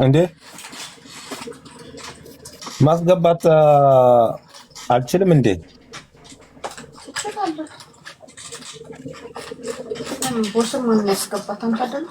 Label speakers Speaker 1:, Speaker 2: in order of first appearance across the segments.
Speaker 1: እንዴ ማስገባት አልችልም እንዴ?
Speaker 2: ቦስም ምን ያስገባት አንተ አይደል?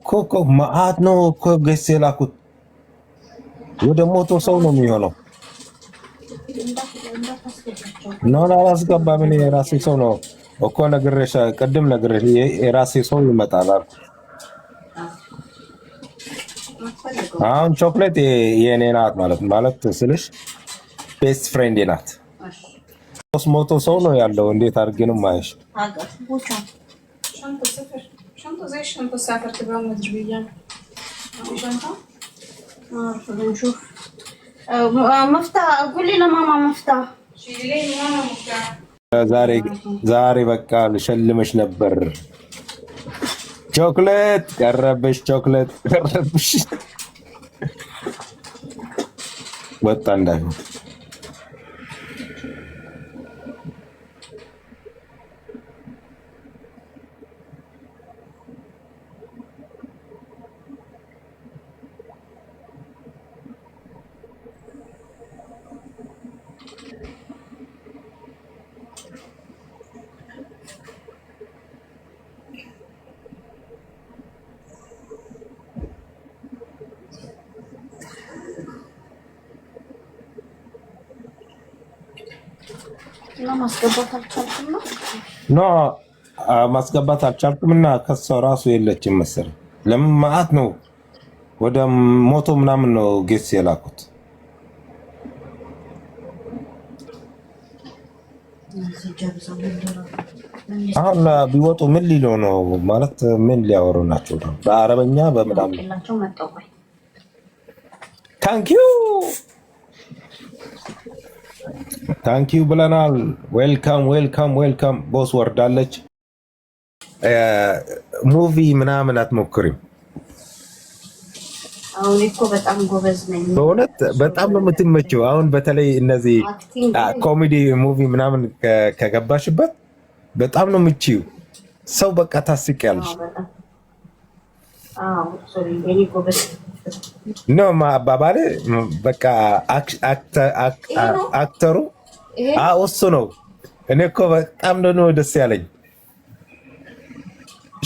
Speaker 1: ኮኮ ማአት ነው እኮ ገስ የላኩት ወደ ሞቶ ሰው ነው የሚሆነው። ነው አላስገባ ምን የራሴ ሰው ነው እኮ ነግሬሽ፣ ቅድም ነግሬሽ የራሴ ሰው ይመጣል አልኩ። አሁን ቾክሌት የኔ ናት ማለት ስልሽ ቤስት ፍሬንድ ናት። 300 ሰው ነው ያለው። እንዴት አድርጌ ነው ማይሽ?
Speaker 3: شنطة زي الشنطة الساعة ترتبها مدرية. شنطة؟
Speaker 2: نشوف. مفتاح، قولي لماما مفتاح.
Speaker 3: شيلي لي ماما مفتاح.
Speaker 1: ዛሬ በቃ ልሸልምሽ ነበር። ቾክሌት ቀረብሽ፣ ቾክሌት ቀረብሽ። ወጣ እንዳይሆን ማስገባት አልቻልኩም እና ከሷ ራሱ የለችም መሰለኝ። ለምን ማአት ነው ወደ ሞቶ ምናምን ነው ጌስ የላኩት። አሁን ቢወጡ ምን ሊሉ ነው ማለት ምን ሊያወሩ ናቸው? በአረበኛ በምናምን ታንኪዩ ብለናል። ዌልካም ቦስ ወርዳለች። ሙቪ ምናምን አትሞክሪም?
Speaker 2: አሁን እኮ በጣም ጎበዝ ነኝ።
Speaker 1: በእውነት በጣም ነው የምትመቸው። አሁን በተለይ እነዚህ ኮሜዲ ሙቪ ምናምን ከገባሽበት በጣም ነው የምትችይው። ሰው በቃ ታስቂያለሽ። ኖ አባባሌ በቃ አክተሩ እሱ ነው። እኔ እኮ በጣም ነው ደስ ያለኝ።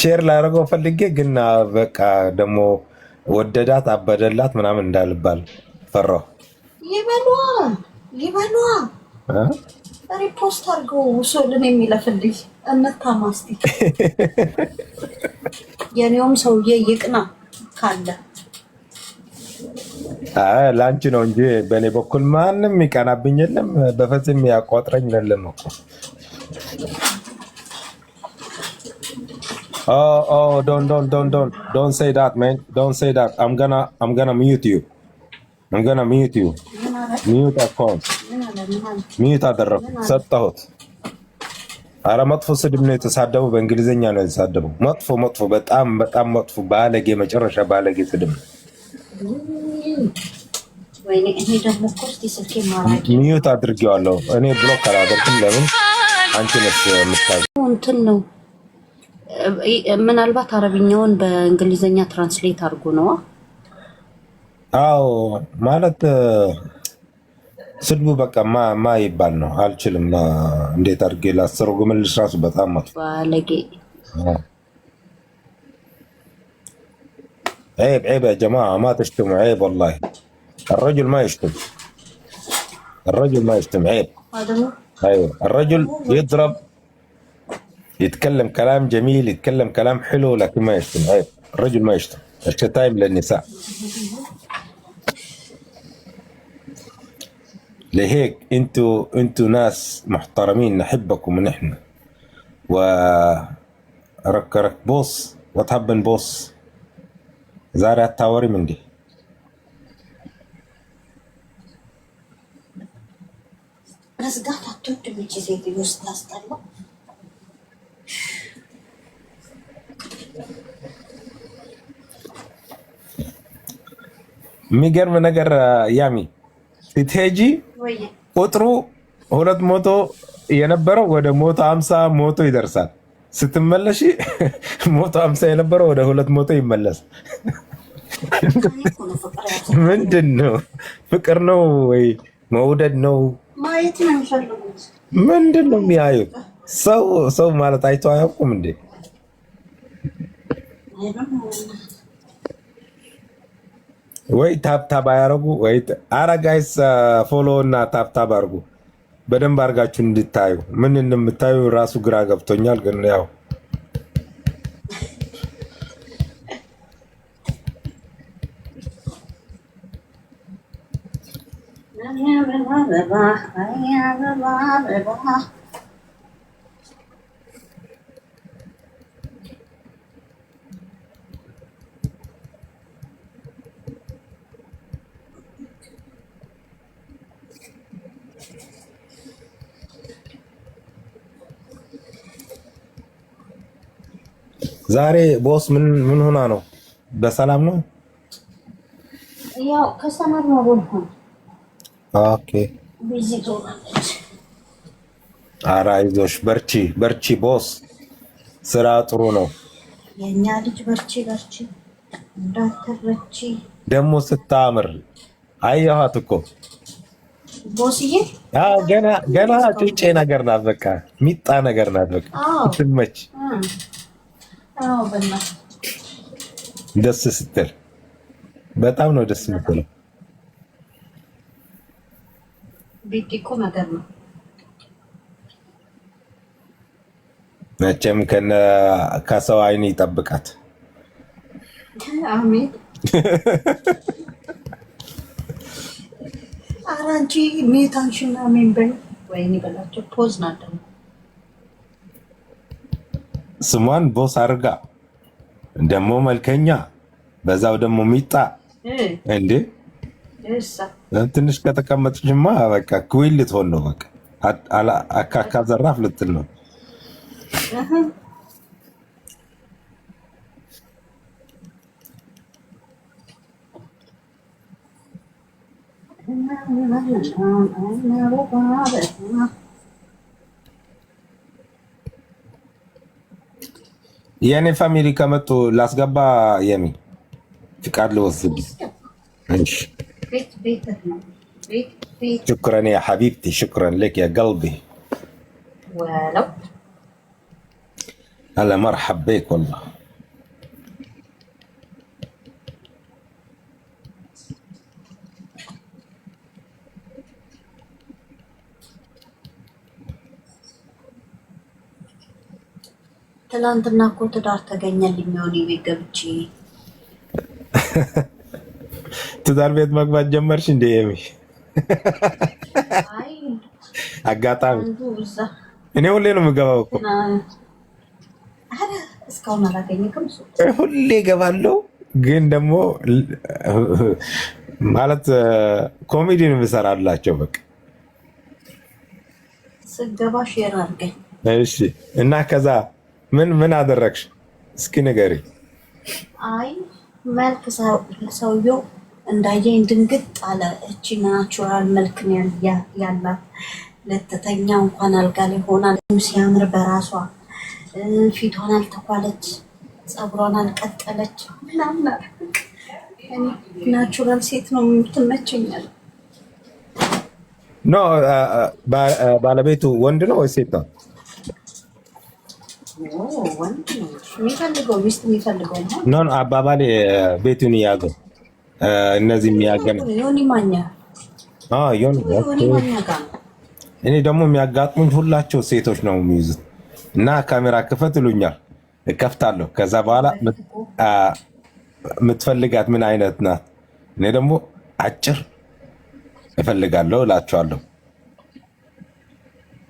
Speaker 1: ሼር ላደርገው ፈልጌ ግን በቃ ደግሞ ወደዳት አበደላት ምናምን እንዳልባል ፈራሁ።
Speaker 2: ይበሏ ሪፖስት አድርገው ውሰልን የሚለፍልኝ እንታማስቲ የኔውም ሰውዬ ይቅና ካለ
Speaker 1: ላንቺ ነው እንጂ በእኔ በኩል ማንም ይቀናብኝ የለም። በፈጽም ያቋጥረኝ የለም እኮ። don't say that man, don't say that. I'm gonna mute you. mute account mute አደረኩ ሰጣሁት። አረ መጥፎ ስድብ ነው የተሳደበው፣ በእንግሊዘኛ ነው የተሳደበው። መጥፎ በጣም መጥፎ ባለጌ፣ መጨረሻ ባለጌ ስድብ ነው።
Speaker 2: ወይኔ እኔ ደግሞ ኮስቲ ስልኬ ማራቂ
Speaker 1: ሚዩት አድርጌዋለሁ። እኔ ብሎክ አላደርግም። ለምን አንቺ ነሽ የምታውቂው?
Speaker 2: እንትን ነው ምናልባት አረብኛውን በእንግሊዘኛ ትራንስሌት አድርጎ ነው።
Speaker 1: አዎ ማለት ስድቡ በቃ ማ ይባል ነው። አልችልም። እንዴት አድርጌ ላስተርጉምልሽ? ራሱ በጣም መጥፎ
Speaker 2: ባለጌ።
Speaker 1: عيب يا جماعة، ما تشتموا، عيب والله. الرجل ما يشتم، عيب. ايوه الرجل يضرب، يتكلم كلام جميل، يتكلم كلام حلو، لكن ما يشتم، عيب. الرجل ما يشتم. الشتايم للنساء. لهيك انتوا ناس محترمين، نحبكم نحن. ورك بوس وتحبن بوس ዛሬ አታወሪም እንዴ?
Speaker 2: ረዝጋት አትወድም እንጂ ሴትዮ ስታስጠላ።
Speaker 1: የሚገርም ነገር ያሚ ስትሄጂ ቁጥሩ 200 የነበረው ወደ 150 ሞቶ ይደርሳል። ስትመለሽ 150 የነበረው ወደ 200 ይመለስ። ምንድን ነው? ፍቅር ነው ወይ መውደድ ነው?
Speaker 2: ማየት ነው የሚፈልጉት።
Speaker 1: ምንድን ነው የሚያዩት? ሰው ማለት አይቶ አያውቁም እንዴ? ወይ ታብታብ አያረጉ ወይ አረጋይስ ፎሎ እና ታብታብ አርጉ በደንብ አርጋችሁ እንድታዩ። ምን እንደምታዩ ራሱ ግራ ገብቶኛል። ግን ያው ዛሬ ቦስ ምን ሆና ነው? በሰላም ነው?
Speaker 2: ያው ከሰማር ነው ቦልኩ።
Speaker 1: ኦኬ
Speaker 2: ቢዚ ሆናለች።
Speaker 1: ኧረ አይዞሽ፣ በርቺ ቦስ። ስራ ጥሩ ነው።
Speaker 2: የኛ ልጅ በርቺ እንዳትረቺ።
Speaker 1: ደግሞ ስታምር አየኋት እኮ
Speaker 2: ቦስዬ።
Speaker 1: አዎ ገና ጩጬ ነገር ናት። በቃ ሚጣ ነገር ናት። በቃ ትመች።
Speaker 2: አዎ በእናትህ
Speaker 1: ደስ ስትል በጣም ነው ደስ የምትለው።
Speaker 2: ቤቲ እኮ ነገር ነው
Speaker 1: መቼም ከሰው አይን ይጠብቃት።
Speaker 2: አሜን። ኧረ አንቺ ሜታንሽና አሜን በይ። ወይኔ በላቸው ፖዝ ናት ደግሞ
Speaker 1: ስሟን ቦስ አድርጋ ደግሞ መልከኛ በዛው ደግሞ ሚጣ እንዴ! ትንሽ ከተቀመጥሽማ በቃ ኩዊን ልትሆን ነው። በቃ አካካ ዘራፍ ልትል ነው። የኔ ፋሚሊ ከመጡ ላስገባ የሚ ፍቃድ ልወስድ። እሺ شكرا يا حبيبتي، شكرا لك يا قلبي.
Speaker 2: ولو
Speaker 1: هلا مرحب بك والله.
Speaker 2: ትላንትና እኮ ትዳር ተገኘልኝ የሚሆን ቤት ገብቼ
Speaker 1: ትዳር ቤት መግባት ጀመርሽ እንዴ? የሚ አጋጣሚ እኔ ሁሌ ነው የምገባው እኮ።
Speaker 2: እስካሁን አላገኘክም?
Speaker 1: ሁሌ እገባለሁ፣ ግን ደግሞ ማለት ኮሜዲ ነው የምሰራላቸው። በቃ
Speaker 2: ስገባ ሼር አድርገኝ
Speaker 1: እሺ። እና ከዛ ምን አደረግሽ? እስኪ ንገሪ።
Speaker 2: አይ መልክ ሰውየው እንዳየኝ ድንግጥ አለ። እቺ ናቹራል መልክ ያላት ለተተኛ እንኳን አልጋ ላይ ሆና ሲያምር በራሷ ፊቷን አልተኳለች፣ ፀጉሯን አልቀጠለች ምናምን። ናቹራል ሴት ነው የምትመቸኛል።
Speaker 1: ኖ ባለቤቱ ወንድ ነው ወይ ሴት ነው?
Speaker 2: ወንድ ነው የሚፈልገው፣ ሚስት የሚፈልገው ነው።
Speaker 1: ኖ አባባሌ ቤቱን ያገው እነዚህ የሚያገን
Speaker 2: ዮኒ ማኛ
Speaker 1: እኔ ደግሞ የሚያጋጥሙኝ ሁላቸው ሴቶች ነው የሚይዙት። እና ካሜራ ክፈት ይሉኛል፣ እከፍታለሁ። ከዛ በኋላ የምትፈልጋት ምን አይነት ናት? እኔ ደግሞ አጭር እፈልጋለሁ እላቸዋለሁ።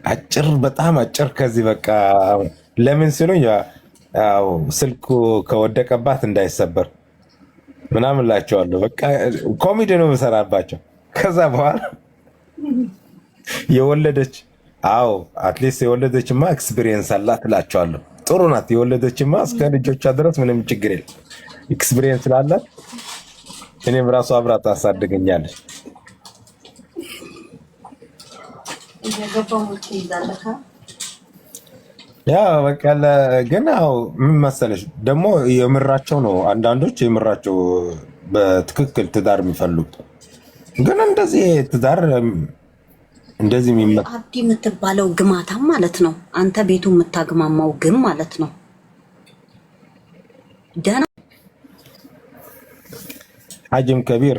Speaker 1: አጭር፣ በጣም አጭር። ከዚህ በቃ ለምን ሲሉኝ ስልኩ ከወደቀባት እንዳይሰበር ምናምን እላቸዋለሁ። በቃ ኮሜዲ ነው የምሰራባቸው። ከዛ በኋላ የወለደች አትሊስት የወለደችማ ኤክስፒሪየንስ አላት እላቸዋለሁ። ጥሩ ናት የወለደችማ፣ እስከ ልጆቿ ድረስ ምንም ችግር የለም። ኤክስፒሪየንስ ስላላት እኔም ራሱ አብራ ታሳድገኛለች።
Speaker 2: እየገባው ሙልክ ይዛለካ
Speaker 1: ያ በቃ ግን ያው ምን መሰለሽ ደግሞ የምራቸው ነው። አንዳንዶች የምራቸው በትክክል ትዳር የሚፈልጉት ግን እንደዚህ ትዳር እንደዚህ የሚመጣ
Speaker 2: አብዲ የምትባለው ግማታም ማለት ነው። አንተ ቤቱ የምታግማማው ግም ማለት ነው። ደህና
Speaker 1: ሐጅም ከቢር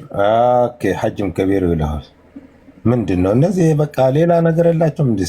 Speaker 1: ኦኬ፣ ሐጅም ከቢር ይልሃል። ምንድን ነው እነዚህ በቃ ሌላ ነገር የላቸውም እንዴ?